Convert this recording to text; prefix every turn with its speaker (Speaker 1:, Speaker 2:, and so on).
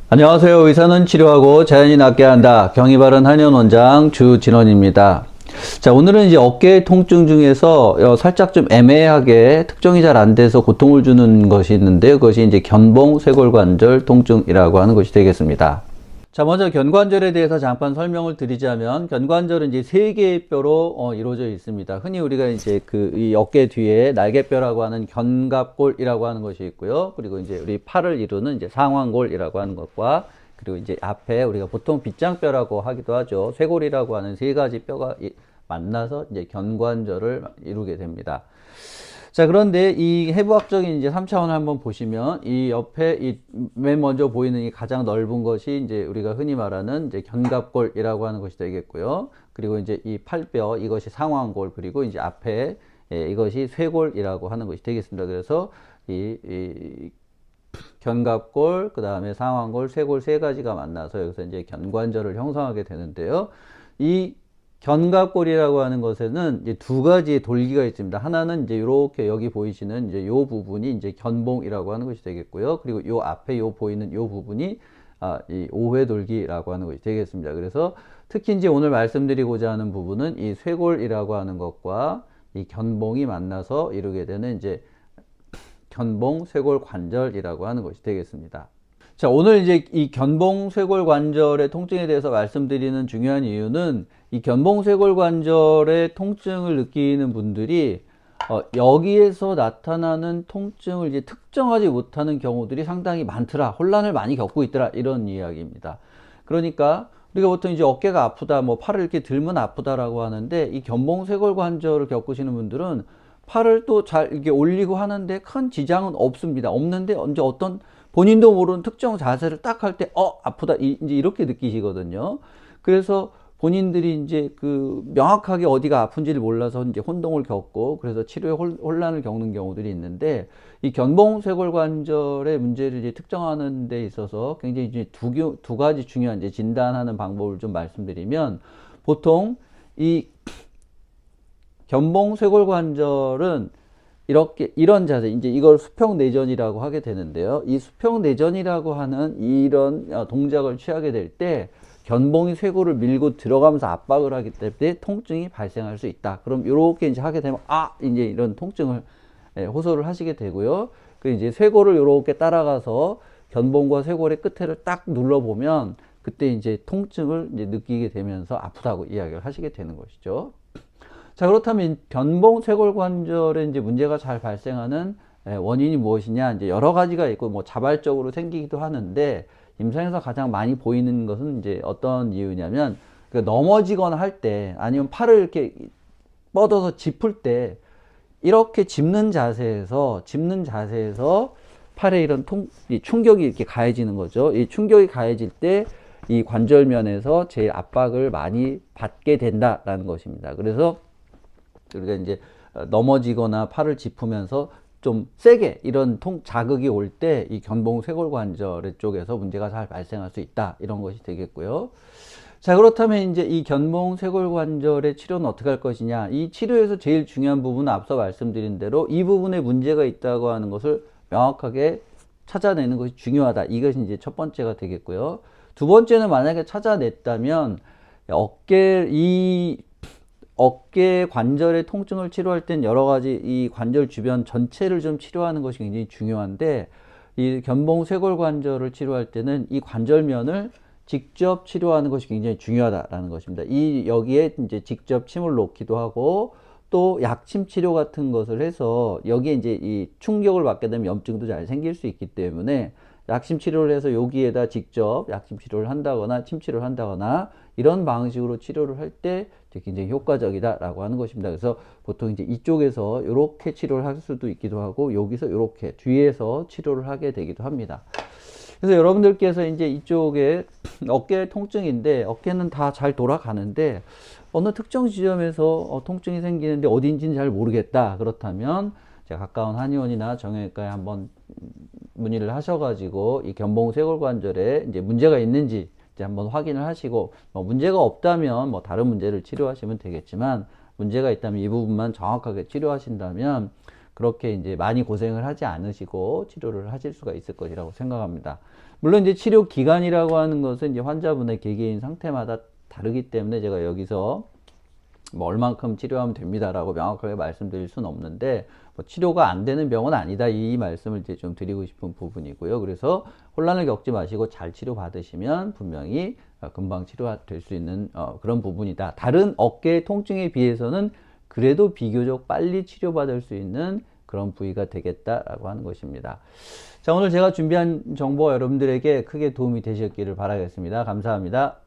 Speaker 1: 안녕하세요. 의사는 치료하고 자연이 낫게 한다. 경의 바른 한의원원장 주진원입니다. 자, 오늘은 이제 어깨 통증 중에서 살짝 좀 애매하게 특정이 잘 안 돼서 고통을 주는 것이 있는데요. 그것이 이제 견봉 쇄골관절 통증이라고 하는 것이 되겠습니다. 자, 먼저 견관절에 대해서 잠깐 설명을 드리자면, 견관절은 이제 세 개의 뼈로 이루어져 있습니다. 흔히 우리가 이제 이 어깨 뒤에 날개뼈라고 하는 견갑골이라고 하는 것이 있고요. 그리고 이제 우리 팔을 이루는 이제 상완골이라고 하는 것과, 그리고 이제 앞에 우리가 보통 빗장뼈라고 하기도 하죠. 쇄골이라고 하는 세 가지 뼈가 만나서 이제 견관절을 이루게 됩니다. 자, 그런데 이 해부학적인 이제 3차원을 한번 보시면, 이 옆에 맨 먼저 보이는 이 가장 넓은 것이 이제 우리가 흔히 말하는 이제 견갑골이라고 하는 것이 되겠고요. 그리고 이제 이 팔뼈, 이것이 상완골, 그리고 이제 앞에 이것이 쇄골이라고 하는 것이 되겠습니다. 그래서 이 견갑골, 그 다음에 상완골, 쇄골 세 가지가 만나서 여기서 이제 견관절을 형성하게 되는데요. 이 견갑골이라고 하는 것에는 이제 두 가지의 돌기가 있습니다. 하나는 이제 이렇게 여기 보이시는 이제 요 부분이 이제 견봉이라고 하는 것이 되겠고요. 그리고 요 앞에 요 보이는 요 부분이 이 오회돌기라고 하는 것이 되겠습니다. 그래서 특히 이제 오늘 말씀드리고자 하는 부분은 이 쇄골이라고 하는 것과 이 견봉이 만나서 이루게 되는 이제 견봉 쇄골 관절이라고 하는 것이 되겠습니다. 자, 오늘 이제 이 견봉 쇄골 관절의 통증에 대해서 말씀드리는 중요한 이유는 이 견봉 쇄골 관절의 통증을 느끼는 분들이 여기에서 나타나는 통증을 이제 특정하지 못하는 경우들이 상당히 많더라, 혼란을 많이 겪고 있더라, 이런 이야기입니다. 그러니까 우리가 보통 이제 어깨가 아프다, 뭐 팔을 이렇게 들면 아프다라고 하는데, 이 견봉 쇄골 관절을 겪으시는 분들은 팔을 또 잘 이렇게 올리고 하는데 큰 지장은 없습니다. 없는데 언제 어떤 본인도 모르는 특정 자세를 딱 할 때 아프다, 이제 이렇게 느끼시거든요. 그래서 본인들이 이제 명확하게 어디가 아픈지를 몰라서 이제 혼동을 겪고, 그래서 치료에 혼란을 겪는 경우들이 있는데, 이 견봉 쇄골 관절의 문제를 이제 특정하는 데 있어서 굉장히 이제 두 가지 중요한 이제 진단하는 방법을 좀 말씀드리면, 보통 이 견봉 쇄골 관절은 이런 자세, 이제 이걸 수평 내전이라고 하게 되는데요. 이 수평 내전이라고 하는 이런 동작을 취하게 될 때 견봉이 쇄골을 밀고 들어가면서 압박을 하기 때문에 통증이 발생할 수 있다. 그럼 이렇게 이제 하게 되면 이제 이런 통증을 호소를 하시게 되고요. 그 이제 쇄골을 이렇게 따라가서 견봉과 쇄골의 끝을 딱 눌러보면 그때 이제 통증을 이제 느끼게 되면서 아프다고 이야기를 하시게 되는 것이죠. 자, 그렇다면 견봉 쇄골 관절에 이제 문제가 잘 발생하는 원인이 무엇이냐? 이제 여러 가지가 있고, 뭐 자발적으로 생기기도 하는데, 임상에서 가장 많이 보이는 것은 이제 어떤 이유냐면, 넘어지거나 할 때, 아니면 팔을 이렇게 뻗어서 짚을 때, 이렇게 짚는 자세에서 팔에 이런 이 충격이 이렇게 가해지는 거죠. 이 충격이 가해질 때, 이 관절면에서 제일 압박을 많이 받게 된다라는 것입니다. 그래서 우리가 이제 넘어지거나 팔을 짚으면서 좀 세게 이런 자극이 올 때 이 견봉 쇄골 관절 쪽에서 문제가 잘 발생할 수 있다, 이런 것이 되겠고요. 자, 그렇다면 이제 이 견봉 쇄골 관절의 치료는 어떻게 할 것이냐? 이 치료에서 제일 중요한 부분은 앞서 말씀드린 대로 이 부분에 문제가 있다고 하는 것을 명확하게 찾아내는 것이 중요하다. 이것이 이제 첫 번째가 되겠고요. 두 번째는 만약에 찾아냈다면 어깨 관절의 통증을 치료할 땐 여러 가지 이 관절 주변 전체를 좀 치료하는 것이 굉장히 중요한데, 이 견봉 쇄골 관절을 치료할 때는 이 관절면을 직접 치료하는 것이 굉장히 중요하다라는 것입니다. 여기에 이제 직접 침을 놓기도 하고, 또 약침 치료 같은 것을 해서 여기에 이제 이 충격을 받게 되면 염증도 잘 생길 수 있기 때문에 약침 치료를 해서 여기에다 직접 약침 치료를 한다거나 침치료를 한다거나 이런 방식으로 치료를 할 때 굉장히 효과적이다라고 하는 것입니다. 그래서 보통 이제 이쪽에서 이렇게 치료를 할 수도 있기도 하고, 여기서 이렇게 뒤에서 치료를 하게 되기도 합니다. 그래서 여러분들께서 이제 이쪽에 어깨 통증인데, 어깨는 다 잘 돌아가는데 어느 특정 지점에서 통증이 생기는데 어딘지는 잘 모르겠다. 그렇다면 가까운 한의원이나 정형외과에 한번 문의를 하셔가지고 이 견봉 쇄골 관절에 이제 문제가 있는지 이제 한번 확인을 하시고, 문제가 없다면 다른 문제를 치료하시면 되겠지만, 문제가 있다면 이 부분만 정확하게 치료하신다면 그렇게 이제 많이 고생을 하지 않으시고 치료를 하실 수가 있을 것이라고 생각합니다. 물론 이제 치료 기간이라고 하는 것은 이제 환자분의 개개인 상태마다 다르기 때문에 제가 여기서 뭐 얼만큼 치료하면 됩니다라고 명확하게 말씀드릴 수는 없는데, 뭐 치료가 안 되는 병은 아니다, 이 말씀을 이제 좀 드리고 싶은 부분이고요. 그래서 혼란을 겪지 마시고 잘 치료 받으시면 분명히 금방 치료될 수 있는 그런 부분이다. 다른 어깨 통증에 비해서는 그래도 비교적 빨리 치료받을 수 있는 그런 부위가 되겠다라고 하는 것입니다. 자, 오늘 제가 준비한 정보가 여러분들에게 크게 도움이 되셨기를 바라겠습니다. 감사합니다.